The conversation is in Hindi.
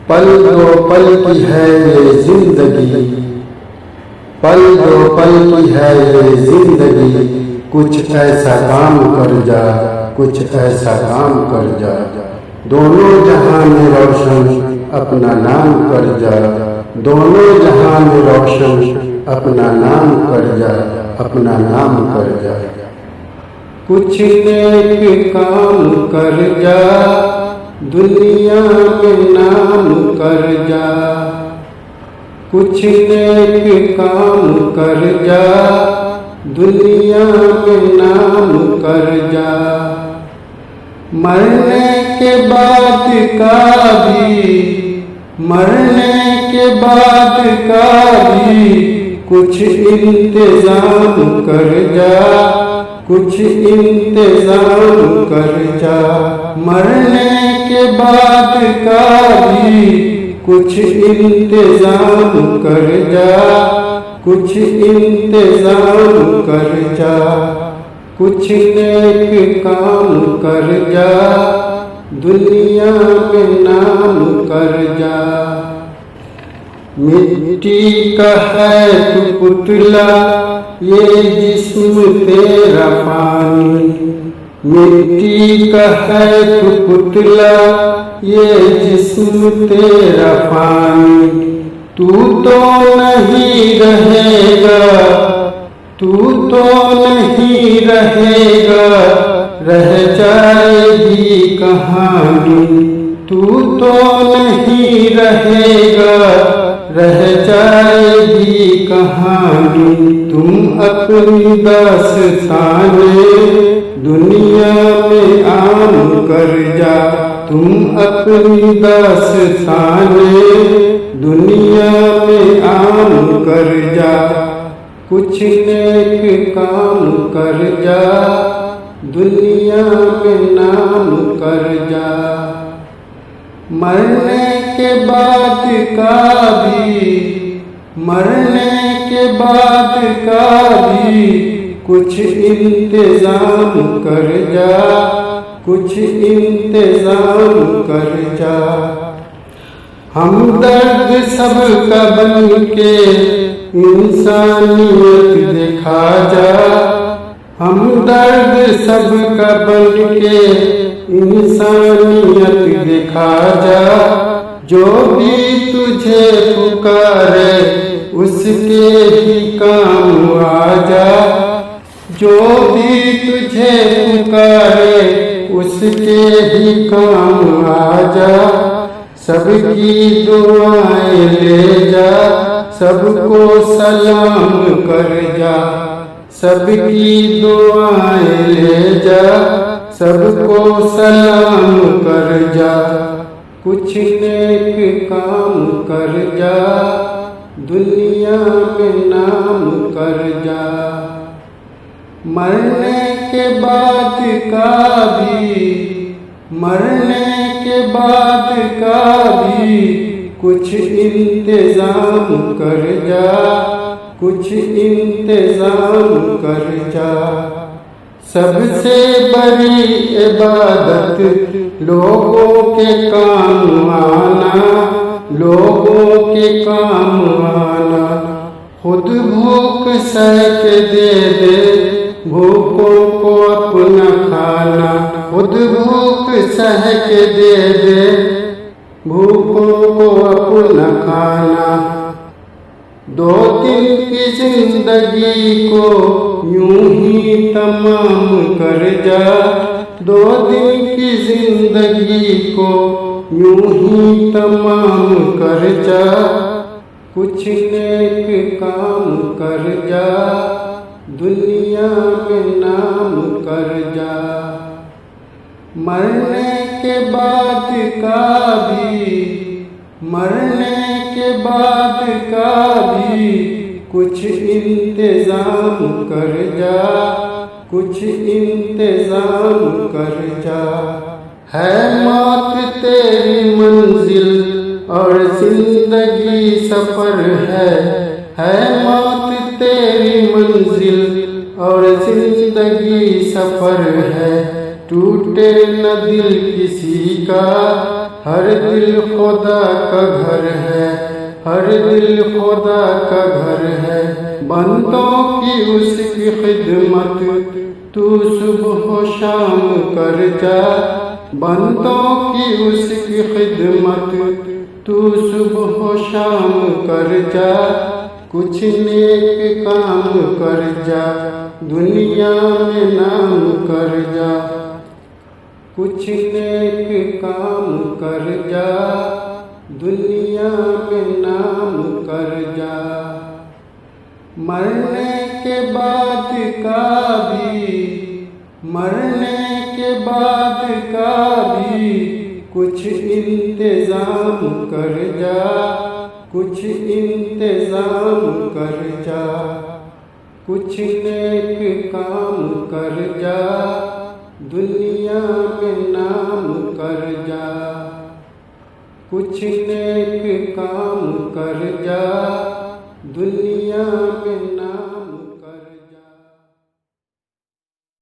पल दो पल की है ये जिंदगी, पल दो पल की है ये जिंदगी, कुछ ऐसा काम कर जा, कुछ ऐसा काम कर जा। दोनों जहां में रोशन अपना नाम कर जा, दोनों जहां में रोशन अपना नाम कर जा, अपना नाम कर जा। कुछ नेक काम कर जा, दुनिया में नाम कर जा। कुछ नेक काम कर जा, दुनिया में नाम कर जा। मरने के बाद का भी, मरने के बाद का भी कुछ इंतजाम कर जा, कुछ इंतजाम कर जा। मरने के बाद का भी कुछ इंतजाम कर जा, कुछ इंतजाम कर जा। कुछ नेक काम कर जा, दुनिया में नाम कर जा। मिट्टी का है तू पुतला, ये जिस्म तेरा पानी। मिट्टी का है तू पुतला, ये जिस्म तेरा पानी। तू तो नहीं रहेगा, तू तो नहीं रहेगा, रह जाएगी कहानी। तू तो नहीं रहेगा, रह जाएगी कहानी। तुम अपनी दास्ताने दुनिया में आम कर जा, तुम अपनी दास्ताने दुनिया में आम कर जा। कुछ नेक काम कर जा, दुनिया में नाम कर जा। मरने के बाद का भी, मरने के बाद का भी कुछ इंतजाम कर जा, कुछ इंतजाम कर जा। हमदर्द सबका बन के इंसानियत दिखा जा, हमदर्द सबका बन के इंसानियत दिखा जा। जो भी तुझे पुकारे उसके ही काम आ जा, जो भी तुझे पुकारे उसके ही काम आ जा। सबकी दुआएं ले जा, सबको सलाम कर जा। सबकी दुआएं ले जा, सबको सलाम कर जा। कुछ नेक काम कर जा, दुनिया में नाम कर जा। मरने के बाद का भी, मरने के बाद का भी कुछ इंतजाम कर जा, कुछ इंतजाम कर जा। सबसे बड़ी इबादत लोगों के काम आना, लोगों के काम आना। खुद भूख सह के दे दे भूखों को अपना खाना। खुद भूख सह के दे दे भूखों को अपना खाना। 2 दिन की जिंदगी को यूं ही तमाम कर जा, 2 दिन की जिंदगी को यूं ही तमाम कर जा। कुछ नेक काम कर जा, दुनिया में नाम कर जा। मरने के बाद का भी, मरने के बाद का भी कुछ इंतजाम कर जा, कुछ इंतजाम कर जा। है मौत तेरी मंजिल और जिंदगी सफर है मौत तेरी मंजिल और जिंदगी सफर है। टूटे न दिल किसी का, हर दिल खुदा का घर है, हर दिल खुदा का घर है। बंदों की उसकी खिदमत तू सुबह शाम कर जा, बंदों की उसकी खिदमत तू सुबह शाम कर जा। कुछ नेक काम कर जा, दुनिया में नाम कर जा। कुछ नेक काम कर जा, दुनिया में नाम कर जा। मरने के बाद का भी, मरने के बाद का भी कुछ इंतजाम कर जा, कुछ इंतजाम कर जा। कुछ नेक काम कर जा, दुनिया में नाम कर जा। कुछ नेक काम कर जा, दुनिया